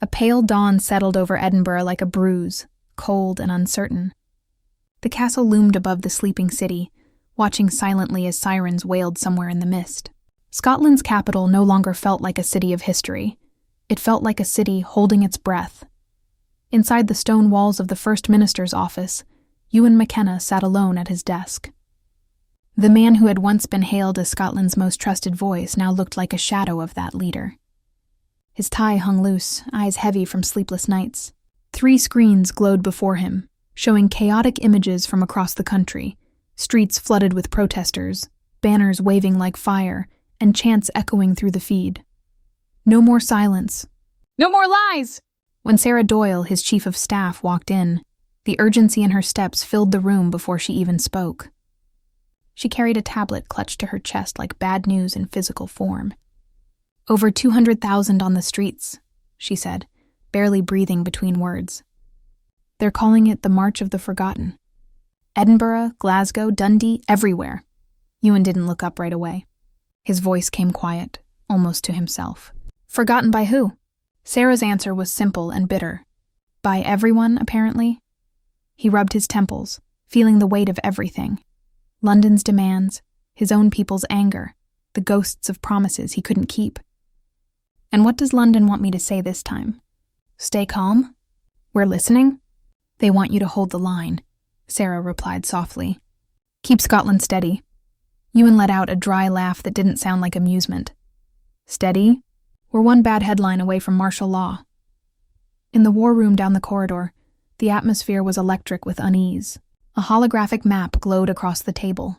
A pale dawn settled over Edinburgh like a bruise, cold and uncertain. The castle loomed above the sleeping city, watching silently as sirens wailed somewhere in the mist. Scotland's capital no longer felt like a city of history. It felt like a city holding its breath. Inside the stone walls of the First Minister's office, Ewan McKenna sat alone at his desk. The man who had once been hailed as Scotland's most trusted voice now looked like a shadow of that leader. His tie hung loose, eyes heavy from sleepless nights. 3 screens glowed before him, showing chaotic images from across the country, streets flooded with protesters, banners waving like fire, and chants echoing through the feed. No more silence. No more lies! When Sarah Doyle, his chief of staff, walked in, the urgency in her steps filled the room before she even spoke. She carried a tablet clutched to her chest like bad news in physical form. "Over 200,000 on the streets," she said, barely breathing between words. "They're calling it the March of the Forgotten. Edinburgh, Glasgow, Dundee, everywhere." Ewan didn't look up right away. His voice came quiet, almost to himself. "Forgotten by who?" Sarah's answer was simple and bitter. "By everyone, apparently." He rubbed his temples, feeling the weight of everything. London's demands, his own people's anger, the ghosts of promises he couldn't keep. "And what does London want me to say this time? Stay calm? We're listening?" "They want you to hold the line," Sarah replied softly. "Keep Scotland steady." Ewan let out a dry laugh that didn't sound like amusement. "Steady? We're one bad headline away from martial law." In the war room down the corridor, the atmosphere was electric with unease. A holographic map glowed across the table,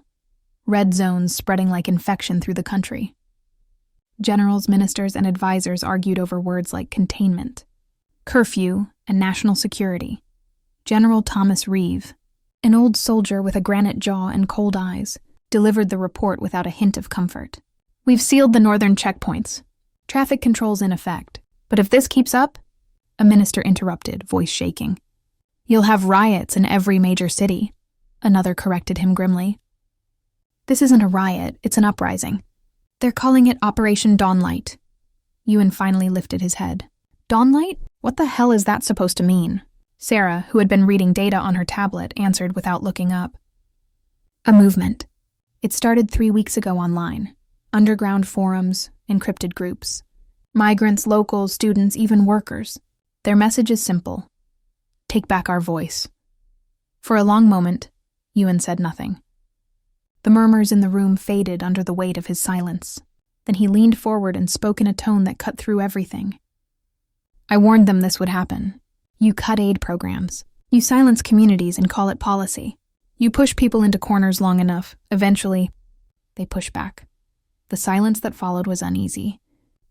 red zones spreading like infection through the country. Generals, ministers, and advisors argued over words like containment, curfew, and national security. General Thomas Reeve, an old soldier with a granite jaw and cold eyes, delivered the report without a hint of comfort. "We've sealed the northern checkpoints. Traffic control's in effect. But if this keeps up," a minister interrupted, voice shaking. "You'll have riots in every major city," another corrected him grimly. "This isn't a riot, it's an uprising. They're calling it Operation Dawnlight." Ewan finally lifted his head. "Dawnlight? What the hell is that supposed to mean?" Sarah, who had been reading data on her tablet, answered without looking up. "A movement. It started 3 weeks ago online. Underground forums, encrypted groups. Migrants, locals, students, even workers. Their message is simple. Take back our voice." For a long moment, Ewan said nothing. The murmurs in the room faded under the weight of his silence. Then he leaned forward and spoke in a tone that cut through everything. "I warned them this would happen. You cut aid programs. You silence communities and call it policy. You push people into corners long enough. Eventually, they push back." The silence that followed was uneasy.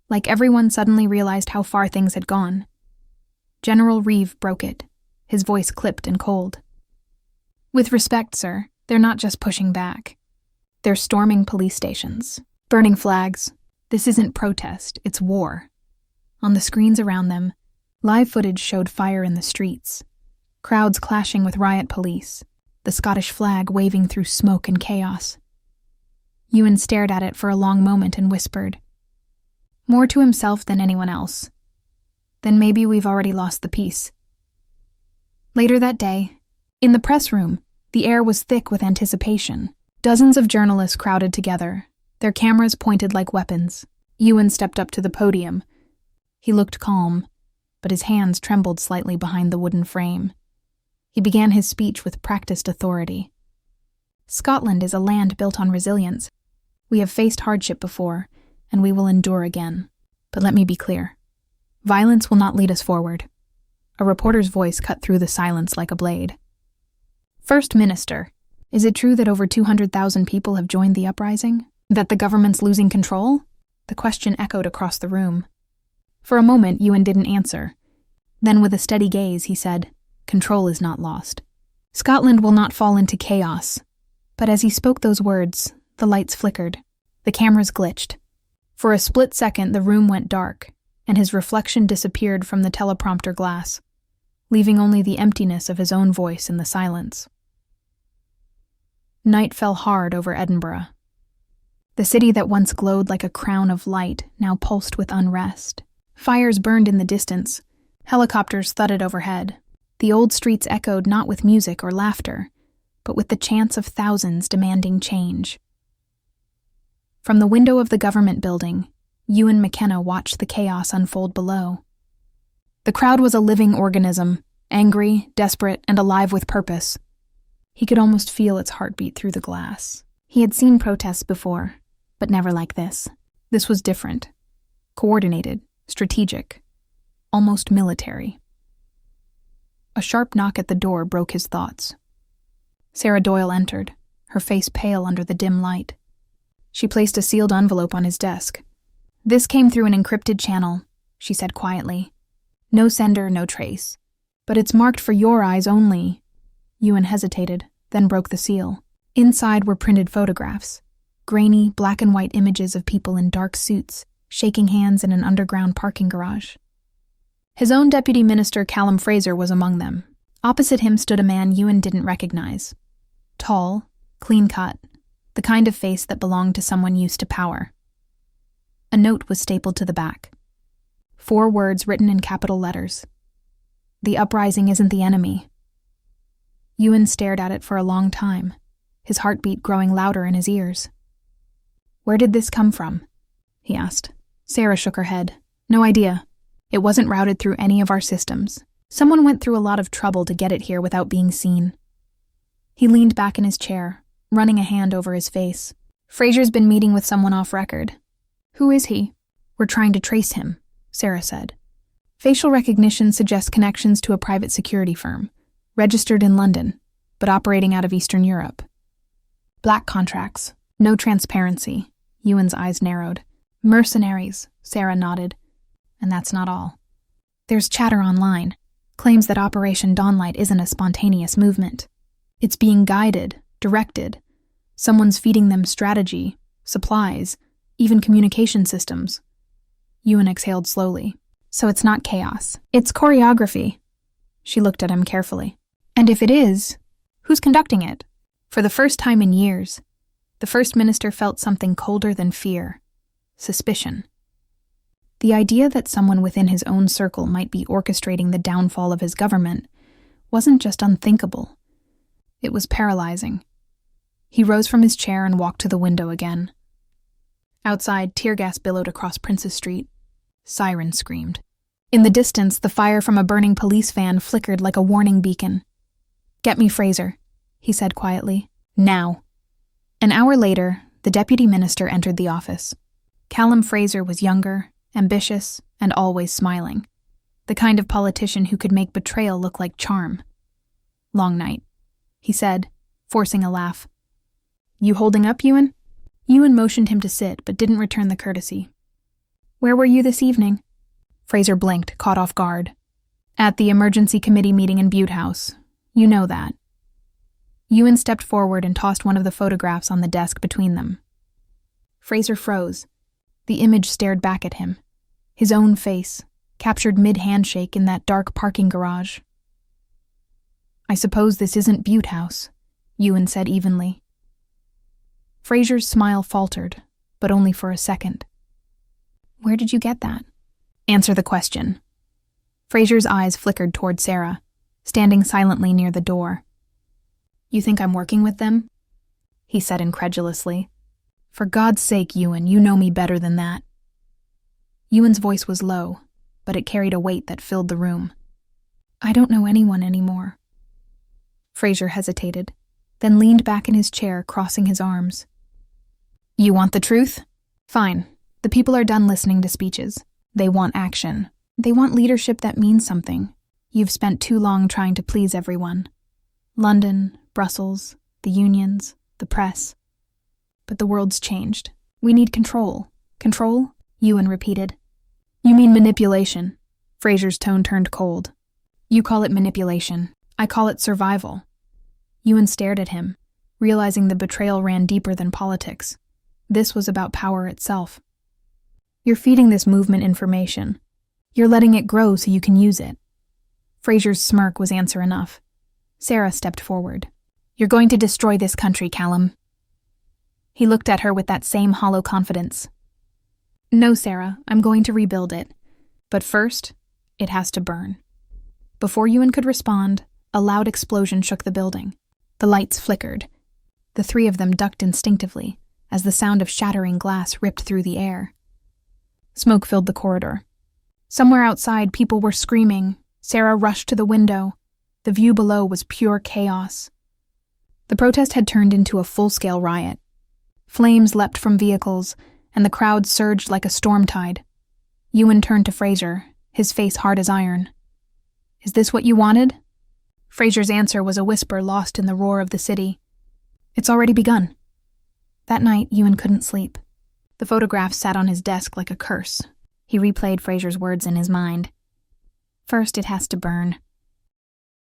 Like everyone suddenly realized how far things had gone. General Reeve broke it, his voice clipped and cold. "With respect, sir, they're not just pushing back. They're storming police stations, burning flags. This isn't protest, it's war." On the screens around them, live footage showed fire in the streets, crowds clashing with riot police, the Scottish flag waving through smoke and chaos. Ewan stared at it for a long moment and whispered, more to himself than anyone else, "Then maybe we've already lost the peace." Later that day, in the press room, the air was thick with anticipation. Dozens of journalists crowded together, their cameras pointed like weapons. Ewan stepped up to the podium. He looked calm, but his hands trembled slightly behind the wooden frame. He began his speech with practiced authority. "Scotland is a land built on resilience. We have faced hardship before, and we will endure again. But let me be clear. Violence will not lead us forward." A reporter's voice cut through the silence like a blade. "First Minister, is it true that over 200,000 people have joined the uprising? That the government's losing control?" The question echoed across the room. For a moment, Ewan didn't answer. Then with a steady gaze, he said, "Control is not lost. Scotland will not fall into chaos." But as he spoke those words, the lights flickered. The cameras glitched. For a split second, the room went dark, and his reflection disappeared from the teleprompter glass, leaving only the emptiness of his own voice in the silence. Night fell hard over Edinburgh. The city that once glowed like a crown of light now pulsed with unrest. Fires burned in the distance, Helicopters thudded overhead. The old streets echoed not with music or laughter, but with the chants of thousands demanding change. From the window of the government building, Ewan McKenna watched the chaos unfold below. The crowd was a living organism, angry, desperate, and alive with purpose. He could almost feel its heartbeat through the glass. He had seen protests before, but never like this. This was different. Coordinated, strategic, almost military. A sharp knock at the door broke his thoughts. Sarah Doyle entered, her face pale under the dim light. She placed a sealed envelope on his desk. "This came through an encrypted channel," she said quietly. "No sender, no trace. But it's marked for your eyes only." Ewan hesitated, then broke the seal. Inside were printed photographs, grainy, black and white images of people in dark suits, shaking hands in an underground parking garage. His own deputy minister, Callum Fraser, was among them. Opposite him stood a man Ewan didn't recognize. Tall, clean-cut, the kind of face that belonged to someone used to power. A note was stapled to the back. 4 words written in capital letters. "The uprising isn't the enemy." Ewan stared at it for a long time, his heartbeat growing louder in his ears. "Where did this come from?" he asked. Sarah shook her head. "No idea. It wasn't routed through any of our systems. Someone went through a lot of trouble to get it here without being seen." He leaned back in his chair, running a hand over his face. "Fraser's been meeting with someone off record." "Who is he?" "We're trying to trace him," Sarah said. "Facial recognition suggests connections to a private security firm, registered in London, but operating out of Eastern Europe. Black contracts, no transparency." Ewan's eyes narrowed. "Mercenaries," Sarah nodded. "And that's not all. There's chatter online, claims that Operation Dawnlight isn't a spontaneous movement. It's being guided, directed. Someone's feeding them strategy, supplies, even communication systems." Ewan exhaled slowly. "So it's not chaos. It's choreography." She looked at him carefully. "And if it is, who's conducting it?" For the first time in years, the First Minister felt something colder than fear. Suspicion. The idea that someone within his own circle might be orchestrating the downfall of his government wasn't just unthinkable. It was paralyzing. He rose from his chair and walked to the window again. Outside, tear gas billowed across Princes Street. Sirens screamed. In the distance, the fire from a burning police van flickered like a warning beacon. "Get me Fraser," he said quietly. "Now." An hour later, the deputy minister entered the office. Callum Fraser was younger, ambitious, and always smiling. The kind of politician who could make betrayal look like charm. "Long night," he said, forcing a laugh. "You holding up, Ewan?" Ewan motioned him to sit, but didn't return the courtesy. "Where were you this evening?" Fraser blinked, caught off guard. "At the emergency committee meeting in Butte House. You know that." Ewan stepped forward and tossed one of the photographs on the desk between them. Fraser froze. The image stared back at him. His own face, captured mid-handshake in that dark parking garage. "I suppose this isn't Butte House," Ewan said evenly. Fraser's smile faltered, but only for a second. "Where did you get that?" "Answer the question." Fraser's eyes flickered toward Sarah, standing silently near the door. "You think I'm working with them?" he said incredulously. "For God's sake, Ewan, you know me better than that." Ewan's voice was low, but it carried a weight that filled the room. "I don't know anyone anymore." Fraser hesitated, then leaned back in his chair, crossing his arms. "You want the truth? Fine. The people are done listening to speeches. They want action. They want leadership that means something. You've spent too long trying to please everyone. London, Brussels, the unions, the press. But the world's changed. We need control." "Control?" Ewan repeated. "You mean manipulation." Fraser's tone turned cold. "You call it manipulation. I call it survival." Ewan stared at him, realizing the betrayal ran deeper than politics. This was about power itself. "You're feeding this movement information. You're letting it grow so you can use it." Fraser's smirk was answer enough. Sarah stepped forward. "You're going to destroy this country, Callum." He looked at her with that same hollow confidence. "No, Sarah, I'm going to rebuild it. But first, It has to burn. Before Ewan could respond, a loud explosion shook the building. The lights flickered. The three of them ducked instinctively as the sound of shattering glass ripped through the air. Smoke filled the corridor. Somewhere outside, people were screaming. Sarah rushed to the window. The view below was pure chaos. The protest had turned into a full-scale riot. Flames leapt from vehicles, and the crowd surged like a storm tide. Ewan turned to Fraser, his face hard as iron. "Is this what you wanted?" Fraser's answer was a whisper lost in the roar of the city. "It's already begun." That night, Ewan couldn't sleep. The photograph sat on his desk like a curse. He replayed Fraser's words in his mind. "First it has to burn.